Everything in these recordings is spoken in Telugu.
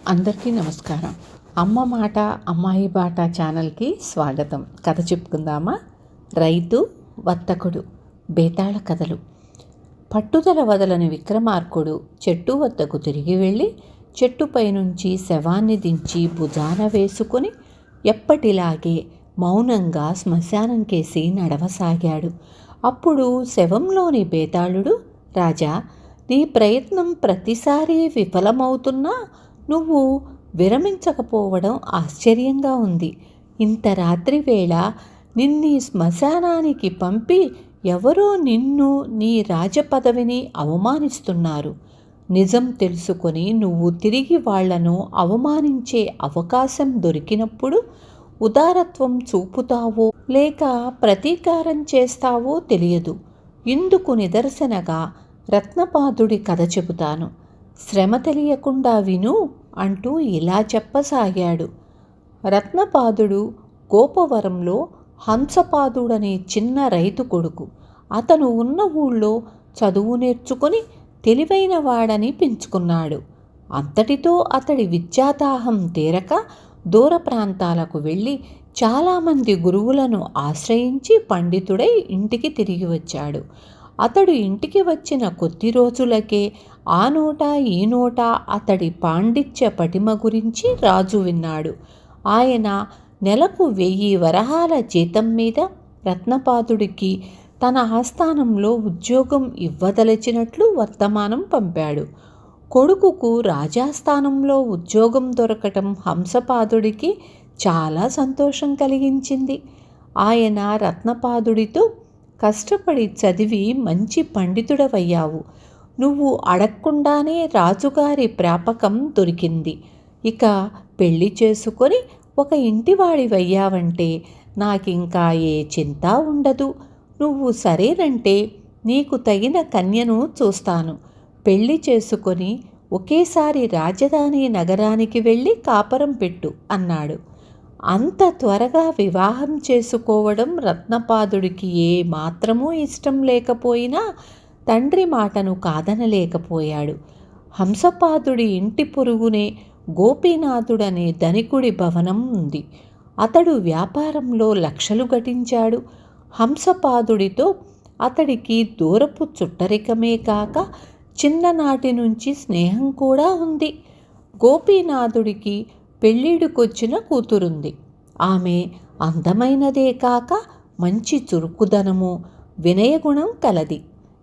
అందరికీ నమస్కారం. అమ్మ మాట అమ్మాయి బాట ఛానల్కి స్వాగతం. కథ చెప్పుకుందామా? రైతు వర్తకుడు. బేతాళ కథలు. పట్టుదల వదలని విక్రమార్కుడు చెట్టు వద్దకు తిరిగి వెళ్ళి చెట్టుపై నుంచి శవాన్ని దించి భుజాన వేసుకొని ఎప్పటిలాగే మౌనంగా శ్మశానం కేసి నడవసాగాడు. అప్పుడు శవంలోని బేతాళుడు, రాజా, నీ ప్రయత్నం ప్రతిసారి విఫలమవుతున్నా నువ్వు విరమించకపోవడం ఆశ్చర్యంగా ఉంది. ఇంత రాత్రి వేళ నిన్నీ శ్మశానానికి పంపి ఎవరో నిన్ను, నీ రాజపదవిని అవమానిస్తున్నారు. నిజం తెలుసుకొని నువ్వు తిరిగి వాళ్లను అవమానించే అవకాశం దొరికినప్పుడు ఉదారత్వం చూపుతావో లేక ప్రతీకారం చేస్తావో తెలియదు. ఇందుకు నిదర్శనగా రత్నపాదుడి కథ చెబుతాను. శ్రమ తెలియకుండా విను అంటూ ఇలా చెప్పసాగాడు. రత్నపాదుడు గోపవరంలో హంసపాదుడనే చిన్న రైతు కొడుకు. అతను ఉన్న ఊళ్ళో చదువు నేర్చుకుని తెలివైన వాడని పెంచుకున్నాడు. అంతటితో అతడి విద్యాదాహం తీరక దూర ప్రాంతాలకు వెళ్ళి చాలామంది గురువులను ఆశ్రయించి పండితుడై ఇంటికి తిరిగి వచ్చాడు. అతడు ఇంటికి వచ్చిన కొద్ది రోజులకే ఆ నోట ఈ నోట అతడి పాండిత్య పటిమ గురించి రాజు విన్నాడు. ఆయన నెలకు 1000 వరహాల జీతం మీద రత్నపాదుడికి తన ఆస్థానంలో ఉద్యోగం ఇవ్వదలచినట్లు వర్తమానం పంపాడు. కొడుకుకు రాజాస్థానంలో ఉద్యోగం దొరకటం హంసపాదుడికి చాలా సంతోషం కలిగించింది. ఆయన రత్నపాదుడితో, కష్టపడి చదివి మంచి పండితుడవయ్యావు. నువ్వు అడగకుండానే రాజుగారి ప్రాపకం దొరికింది. ఇక పెళ్లి చేసుకొని ఒక ఇంటివాడివయ్యావంటే నాకింకా ఏ చింత ఉండదు. నువ్వు సరేనంటే నీకు తగిన కన్యను చూస్తాను. పెళ్లి చేసుకొని ఒకేసారి రాజధాని నగరానికి వెళ్ళి కాపరం పెట్టు అన్నాడు. అంత త్వరగా వివాహం చేసుకోవడం రత్నపాదుడికి ఏ మాత్రమూ ఇష్టం లేకపోయినా తండ్రి మాటను కాదనలేకపోయాడు. హంసపాదుడి ఇంటి పొరుగునే గోపీనాథుడనే ధనికుడి భవనం ఉంది. అతడు వ్యాపారంలో లక్షలు గటించాడు. హంసపాదుడితో అతడికి దూరపు చుట్టరికమే కాక చిన్ననాటి నుంచి స్నేహం కూడా ఉంది. గోపీనాథుడికి పెళ్ళిడికొచ్చిన కూతురుంది. ఆమె అందమైనదే కాక మంచి చురుకుదనము, వినయగుణం కలది.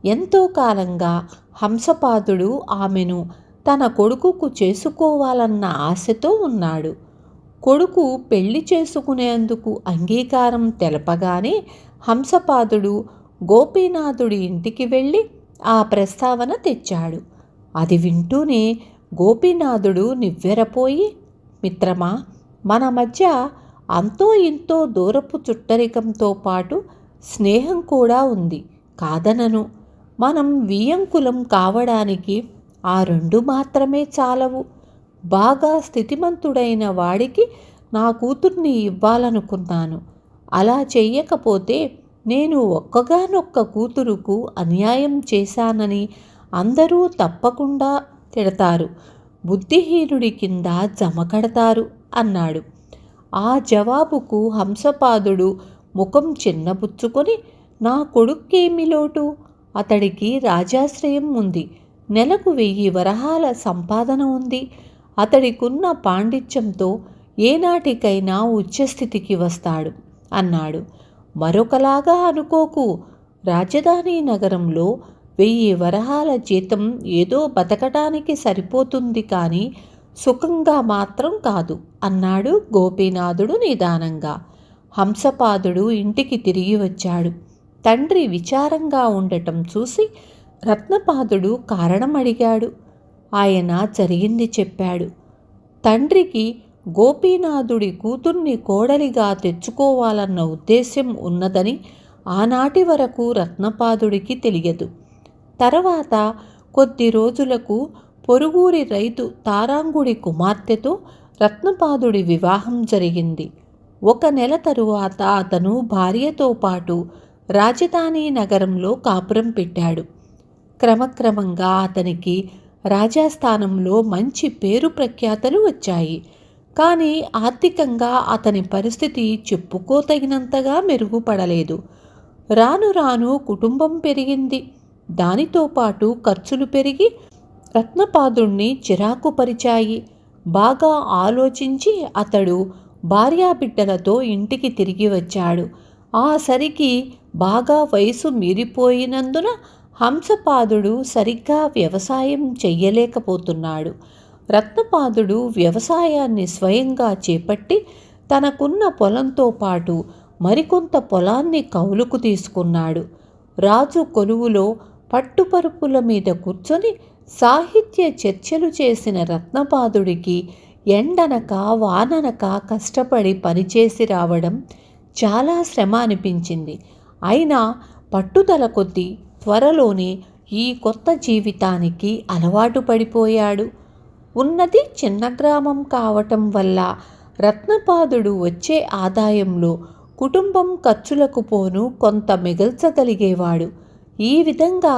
ఎంతో కాలంగా హంసపాదుడు ఆమెను తన కొడుకుకు చేసుకోవాలన్న ఆశతో ఉన్నాడు. కొడుకు పెళ్లి చేసుకునేందుకు అంగీకారం తెలపగానే హంసపాదుడు గోపీనాథుడి ఇంటికి వెళ్ళి ఆ ప్రస్తావన తెచ్చాడు. అది వింటూనే గోపీనాథుడు నివ్వెరపోయి, మిత్రమా, మన మధ్య అంతో ఇంతో దూరపు చుట్టరికంతో పాటు స్నేహం కూడా ఉంది, కాదనను. మనం వియ్యంకులం కావడానికి ఆ 2 మాత్రమే చాలవు. బాగా స్థితిమంతుడైన వాడికి నా కూతుర్ని ఇవ్వాలనుకున్నాను. అలా చెయ్యకపోతే నేను ఒక్కగానొక్క కూతురుకు అన్యాయం చేశానని అందరూ తప్పకుండా తిడతారు, బుద్ధిహీనుడి కింద జమకడతారు అన్నాడు. ఆ జవాబుకు హంసపాదుడు ముఖం చిన్నబుచ్చుకొని, నా కొడుక్కేమి లోటు? అతడికి రాజాశ్రయం ఉంది. నెలకు 1000 వరహాల సంపాదన ఉంది. అతడికున్న పాండిత్యంతో ఏనాటికైనా ఉచ్చస్థితికి వస్తాడు అన్నాడు. మరొకలాగా అనుకోకు. రాజధాని నగరంలో 1000 వరహాల జీతం ఏదో బతకటానికి సరిపోతుంది కానీ సుఖంగా మాత్రం కాదు అన్నాడు గోపీనాథుడు నిదానంగా. హంసపాదుడు ఇంటికి తిరిగి వచ్చాడు. తండ్రి విచారంగా ఉండటం చూసి రత్నపాదుడు కారణం అడిగాడు. ఆయన జరిగింది చెప్పాడు. తండ్రికి గోపీనాథుడి కూతుర్ని కోడలిగా తెచ్చుకోవాలన్న ఉద్దేశ్యం ఉన్నదని ఆనాటి వరకు రత్నపాదుడికి తెలియదు. తర్వాత కొద్ది రోజులకు పొరుగురి రైతు తారాంగుడి కుమార్తెతో రత్నపాదుడి వివాహం జరిగింది. 1 నెల తరువాత అతను భార్యతో పాటు రాజధాని నగరంలో కాపురం పెట్టాడు. క్రమక్రమంగా అతనికి రాజాస్థానంలో మంచి పేరు ప్రఖ్యాతలు వచ్చాయి. కానీ ఆర్థికంగా అతని పరిస్థితి చెప్పుకోతగినంతగా మెరుగుపడలేదు. రాను రాను కుటుంబం పెరిగింది. దానితో పాటు ఖర్చులు పెరిగి రత్నపాదుణ్ణి చిరాకు పరిచాయి. బాగా ఆలోచించి అతడు భార్యాబిడ్డలతో ఇంటికి తిరిగి వచ్చాడు. ఆ సరికి బాగా వయసు మీరిపోయినందున హంసపాదుడు సరిగ్గా వ్యవసాయం చెయ్యలేకపోతున్నాడు. రత్నపాదుడు వ్యవసాయాన్ని స్వయంగా చేపట్టి తనకున్న పొలంతో పాటు మరికొంత పొలాన్ని కౌలుకు తీసుకున్నాడు. రాజు కొలువులో పట్టుపరుపుల మీద కూర్చొని సాహిత్య చర్చలు చేసిన రత్నపాదుడికి ఎండనక వాననక కష్టపడి పనిచేసి రావడం చాలా శ్రమ అనిపించింది. అయినా పట్టుదల కొద్దీ త్వరలోనే ఈ కొత్త జీవితానికి అలవాటు పడిపోయాడు. ఉన్నది చిన్న గ్రామం కావటం వల్ల రత్నపాదుడు వచ్చే ఆదాయంలో కుటుంబం ఖర్చులకు పోను కొంత మిగల్చగలిగేవాడు. ఈ విధంగా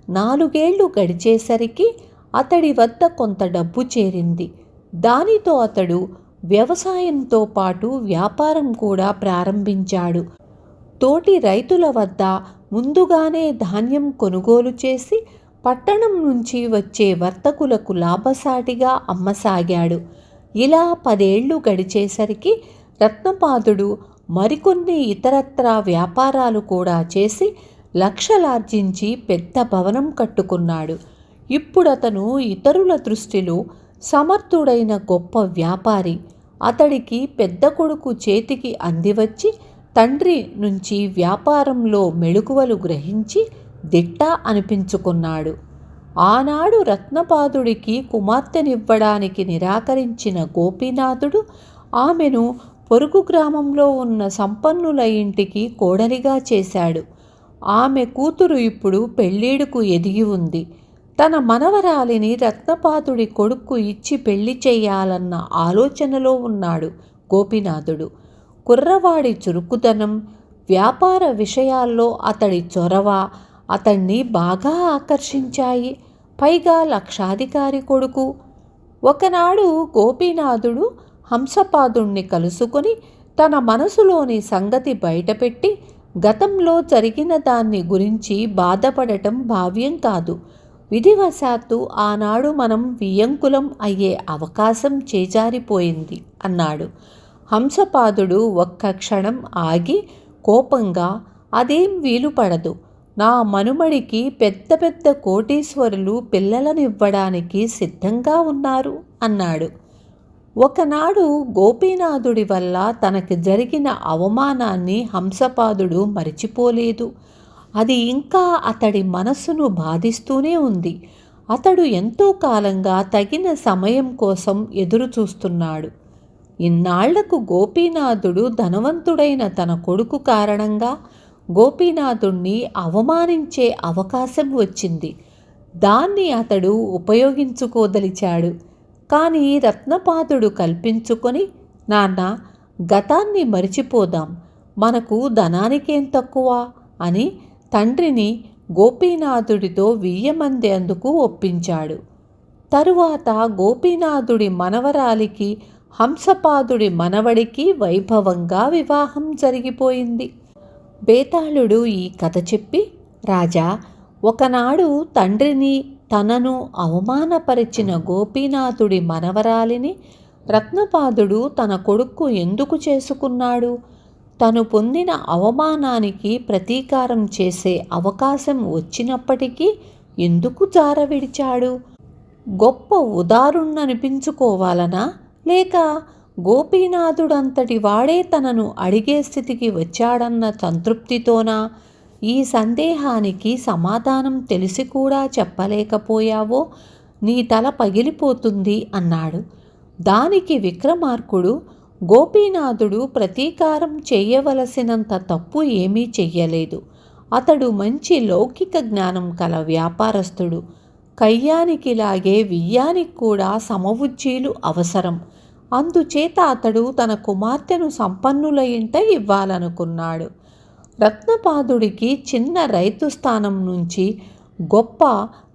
4 ఏళ్లు గడిచేసరికి అతడి వద్ద కొంత డబ్బు చేరింది. దానితో అతడు వ్యవసాయంతో పాటు వ్యాపారం కూడా ప్రారంభించాడు. తోటి రైతుల వద్ద ముందుగానే ధాన్యం కొనుగోలు చేసి పట్టణం నుంచి వచ్చే వర్తకులకు లాభసాటిగా అమ్మసాగాడు. ఇలా 10 ఏళ్లు గడిచేసరికి రత్నపాదుడు మరికొన్ని ఇతరత్రా వ్యాపారాలు కూడా చేసి లక్షలార్జించి పెద్ద భవనం కట్టుకున్నాడు. ఇప్పుడతను ఇతరుల దృష్టిలో సమర్థుడైన గొప్ప వ్యాపారి. అతడికి పెద్ద కొడుకు చేతికి అందివచ్చి తండ్రి నుంచి వ్యాపారంలో మెళకువలు గ్రహించి దిట్ట అనిపించుకున్నాడు. ఆనాడు రత్నపాదుడికి కుమార్తెనివ్వడానికి నిరాకరించిన గోపీనాథుడు ఆమెను పొరుగు గ్రామంలో ఉన్న సంపన్నుల ఇంటికి కోడలిగా చేశాడు. ఆమె కూతురు ఇప్పుడు పెళ్ళీడుకు ఎదిగి ఉంది. తన మనవరాలిని రత్నపాదుడి కొడుక్కు ఇచ్చి పెళ్లి చేయాలన్న ఆలోచనలో ఉన్నాడు గోపీనాథుడు. కుర్రవాడి చురుకుదనం, వ్యాపార విషయాల్లో అతడి చొరవ అతన్ని బాగా ఆకర్షించాయి. పైగా లక్షాధికారి కొడుకు. ఒకనాడు గోపీనాథుడు హంసపాదుణ్ణి కలుసుకొని తన మనసులోని సంగతి బయటపెట్టి గతంలో జరిగిన దాన్ని గురించి బాధపడటం భావ్యం కాదు. విధివశాత్తు ఆనాడు మనం వియ్యంకులం అయ్యే అవకాశం చేజారిపోయింది అన్నాడు. హంసపాదుడు ఒక్క క్షణం ఆగి కోపంగా, అదేం వీలు పడదు. నా మనుమడికి పెద్ద పెద్ద కోటీశ్వరులు పిల్లలనివ్వడానికి సిద్ధంగా ఉన్నారు అన్నాడు. ఒకనాడు గోపీనాథుడి వల్ల తనకి జరిగిన అవమానాన్ని హంసపాదుడు మరిచిపోలేదు. అది ఇంకా అతడి మనస్సును బాధిస్తూనే ఉంది. అతడు ఎంతో కాలంగా తగిన సమయం కోసం ఎదురు చూస్తున్నాడు. ఇన్నాళ్లకు గోపీనాథుడు ధనవంతుడైన తన కొడుకు కారణంగా గోపీనాథుణ్ణి అవమానించే అవకాశం వచ్చింది. దాన్ని అతడు ఉపయోగించుకోదలిచాడు. కానీ రత్నపాదుడు కల్పించుకొని, నాన్న, గతాన్ని మరిచిపోదాం, మనకు ధనానికేం తక్కువ అని తండ్రిని గోపీనాథుడితో వియ్యమందేందుకు ఒప్పించాడు. తరువాత గోపీనాథుడి మనవరాలికి హంసపాదుడి మనవడికి వైభవంగా వివాహం జరిగిపోయింది. బేతాళుడు ఈ కథ చెప్పి, రాజా, ఒకనాడు తండ్రిని తనను అవమానపరిచిన గోపీనాథుడి మనవరాలిని రత్నపాదుడు తన కొడుక్కు ఎందుకు చేసుకున్నాడు? తను పొందిన అవమానానికి ప్రతీకారం చేసే అవకాశం వచ్చినప్పటికీ ఎందుకు జారవిడిచాడు? గొప్ప ఉదారుణ్ణనిపించుకోవాలనా, లేక గోపీనాథుడంతటి వాడే తనను అడిగే స్థితికి వచ్చాడన్న సంతృప్తితోనా? ఈ సందేహానికి సమాధానం తెలిసి కూడా చెప్పలేకపోయావో నీ తల పగిలిపోతుంది అన్నాడు. దానికి విక్రమార్కుడు, గోపీనాథుడు ప్రతీకారం చేయవలసినంత తప్పు ఏమీ చెయ్యలేదు. అతడు మంచి లౌకిక జ్ఞానం కల వ్యాపారస్తుడు. కయ్యానికిలాగే వియ్యానికి కూడా సమవుజ్జీలు అవసరం. అందుచేత అతడు తన కుమార్తెను సంపన్నుల ఇంట ఇవ్వాలనుకున్నాడు. రత్నపాదుడికి చిన్న రైతు స్థానం నుంచి గొప్ప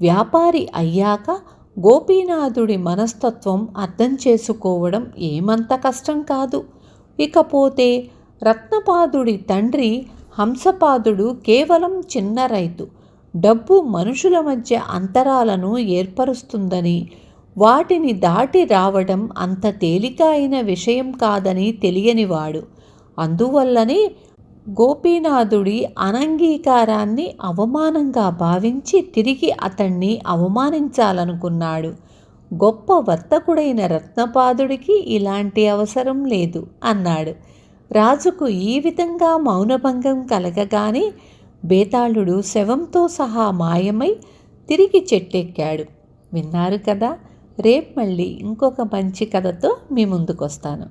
వ్యాపారి అయ్యాక గోపీనాథుడి మనస్తత్వం అర్థం చేసుకోవడం ఏమంత కష్టం కాదు. ఇకపోతే రత్నపాదుడి తండ్రి హంసపాదుడు కేవలం చిన్న రైతు. డబ్బు మనుషుల మధ్య అంతరాలను ఏర్పరుస్తుందని, వాటిని దాటి రావడం అంత తేలిక అయిన విషయం కాదని తెలియనివాడు. అందువల్లనే గోపీనాథుడి అనంగీకారాన్ని అవమానంగా భావించి తిరిగి అతన్ని అవమానించాలనుకున్నాడు. గొప్ప వర్తకుడైన రత్నపాదుడికి ఇలాంటి అవసరం లేదు అన్నాడు. రాజుకు ఈ విధంగా మౌనభంగం కలగగానే బేతాళుడు శవంతో సహా మాయమై తిరిగి చెట్టెక్కాడు. విన్నారు కదా. రేపు మళ్ళీ ఇంకొక మంచి కథతో మీ ముందుకొస్తాను.